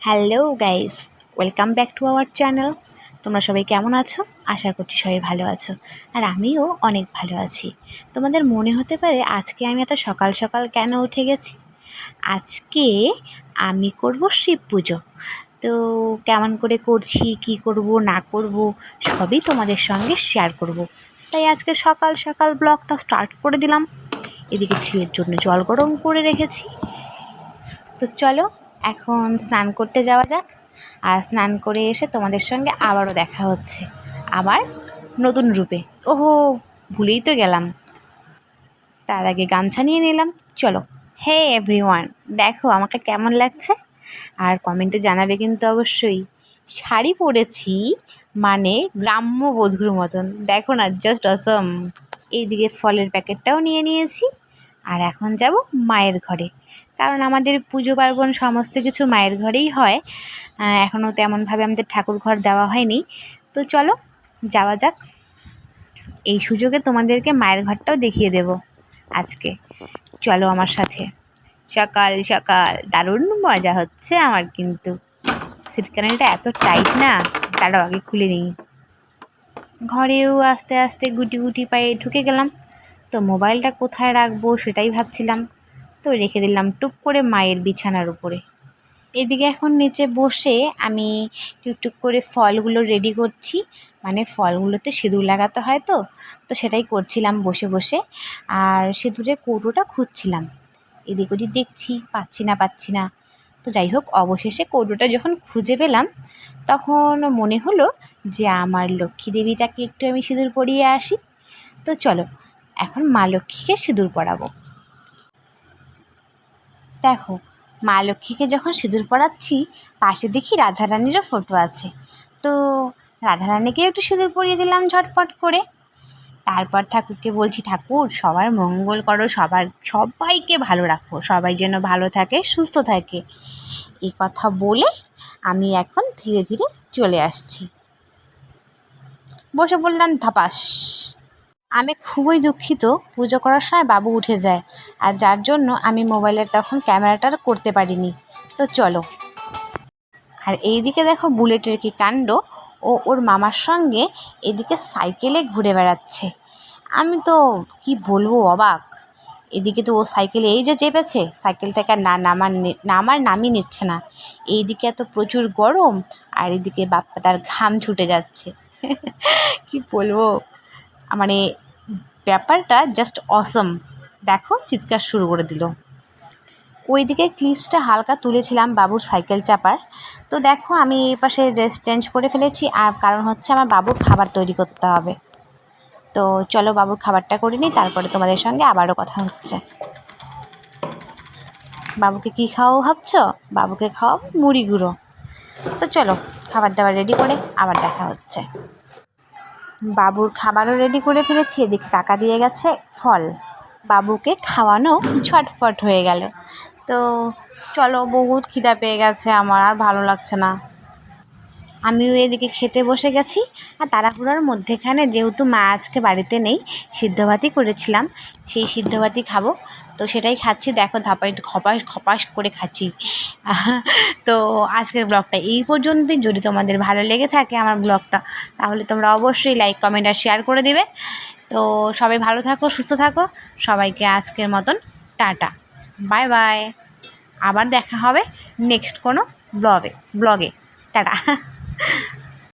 Hello guys, welcome back to our channel. তোমরা সবাই কেমন আছো? আশা করছি সবাই ভালো আছো, আর আমিও অনেক ভালো আছি। তোমাদের মনে হতে পারে আজকে আমি এত সকাল সকাল কেন উঠে গেছি। আজকে আমি করব শিব পুজো। তো কেমন করে করছি, কি করব না করব সবই তোমাদের সঙ্গে শেয়ার করব। তাই আজকে সকাল সকাল ব্লগটা স্টার্ট করে দিলাম। এদিকে ছেলের জন্য জল গরম করে রেখেছি। তো চলো এখন স্নান করতে যাওয়া যাক। আর স্নান করে এসে তোমাদের সঙ্গে আবারও দেখা হচ্ছে, আবার নতুন রূপে। ওহো, ভুলেই তো গেলাম, তার আগে গামছা নিয়ে নিলাম। চলো, হে এভরিওয়ান, দেখো আমাকে কেমন লাগছে, আর কমেন্টে জানাবে কিন্তু অবশ্যই। শাড়ি পরেছি মানে গ্রাম্য বধূর মতন, দেখো না, জাস্ট অসম। এইদিকে ফলের প্যাকেটটাও নিয়ে নিয়েছি, আর এখন যাব মায়ের ঘরে, কারণ আমাদের পুজো পার্বণ সমস্ত কিছু মায়ের ঘরেই হয়। এখনও তেমনভাবে আমাদের ঠাকুর ঘর দেওয়া হয়নি। তো চলো যাওয়া যাক। এই সুযোগে তোমাদেরকে মায়ের ঘরটাও দেখিয়ে দেব আজকে। চলো আমার সাথে। সকাল সকাল দারুণ মজা হচ্ছে আমার কিন্তু। সিটকানিটা এত টাইট না, তারও আগে খুলে নিই। ঘরেও আস্তে আস্তে গুটি গুটি পায়ে ঢুকে গেলাম। তো মোবাইলটা কোথায় রাখবো সেটাই ভাবছিলাম। তো রেখে দিলাম টুপ করে মায়ের বিছানার উপরে। এদিকে এখন নিচে বসে আমি টুকটুক করে ফলগুলো রেডি করছি, মানে ফলগুলোতে সিঁদুর লাগাতে হয়, তো সেটাই করছিলাম বসে বসে। আর সিঁদুরের কৌটোটা খুঁজছিলাম, এদিক ওদিক দেখছি, পাচ্ছি না। তো যাই হোক, অবশেষে কৌটোটা যখন খুঁজে পেলাম, তখন মনে হলো যে আমার লক্ষ্মী দেবীটাকে একটু আমি সিঁদুর পরিয়ে আসি। তো চলো এখন মা লক্ষ্মীকে সিঁদুর পরাবো। দেখো, মা লক্ষ্মীকে যখন সিঁদুর পরাচ্ছি, পাশে দেখি রাধারানীরও ফটো আছে। তো রাধারানীকে একটু সিঁদুর পরিয়ে দিলাম ঝটপট করে। তারপর ঠাকুরকে বলছি, ঠাকুর সবার মঙ্গল করো, সবাইকে ভালো রাখো, সবাই যেন ভালো থাকে, সুস্থ থাকে। এই কথা বলে আমি এখন ধীরে ধীরে চলে আসছি। বসে পড়লাম ধাপাস। আমি খুবই দুঃখিত, পুজো করার সময় বাবু উঠে যায়, আর যার জন্য আমি মোবাইলের তখন ক্যামেরাটা করতে পারিনি। তো চলো। আর এইদিকে দেখো বুলেটের কি কাণ্ড, ও ওর মামার সঙ্গে এদিকে সাইকেলে ঘুরে বেড়াচ্ছে। আমি তো কি বলবো, অবাক। এদিকে তো ও সাইকেলে এই যে চেপেছে, সাইকেল থেকে আর নামার নামই নিচ্ছে না। এইদিকে এত প্রচুর গরম, আর এদিকে বাপ্পা তার ঘাম ছুটে যাচ্ছে। কি বলবো, মানে ব্যাপারটা জাস্ট অসম। দেখো, চিৎকার শুরু করে দিল। ওইদিকে ক্লিপসটা হালকা তুলেছিলাম বাবুর সাইকেল চাপার। তো দেখো, আমি এই পাশে ড্রেস চেঞ্জ করে ফেলেছি, আর কারণ হচ্ছে আমার বাবুর খাবার তৈরি করতে হবে। তো চলো বাবুর খাবারটা করে নিই, তারপরে তোমাদের সঙ্গে আবারও কথা হচ্ছে। বাবুকে কি খাওয়াবো ভাবছো? বাবুকে খাওয়াবো মুড়ি গুঁড়ো। তো চলো খাবার দাবার রেডি করে আবার দেখা হচ্ছে। বাবুর খাবারও রেডি করে ফেলেছি, এদিকে কাকা দিয়ে গেছে ফল। বাবুকে খাওয়ানো ঝটফট হয়ে গেল। তো চলো, বহুত খিদা পেয়ে গেছে আমার, আর ভালো লাগছে না। আমিও এদিকে খেতে বসে গেছি। আর তাড়াহুড়োর মধ্যেখানে যেহেতু মা আজকে বাড়িতে নেই, সিদ্ধ ভাতই করেছিলাম, সেই সিদ্ধ ভাতই খাবো। তো সেটাই খাচ্ছি, দেখো ধাপাই খপাস খপাস করে খাচ্ছি। তো আজকের ব্লগটা এই পর্যন্তই। যদি তোমাদের ভালো লেগে থাকে আমার ব্লগটা, তাহলে তোমরা অবশ্যই লাইক, কমেন্ট আর শেয়ার করে দিবে। তো সবাই ভালো থাকো, সুস্থ থাকো। সবাইকে আজকের মতন টাটা, বাই বাই। আবার দেখা হবে নেক্সট কোনো ব্লগে। টাটা।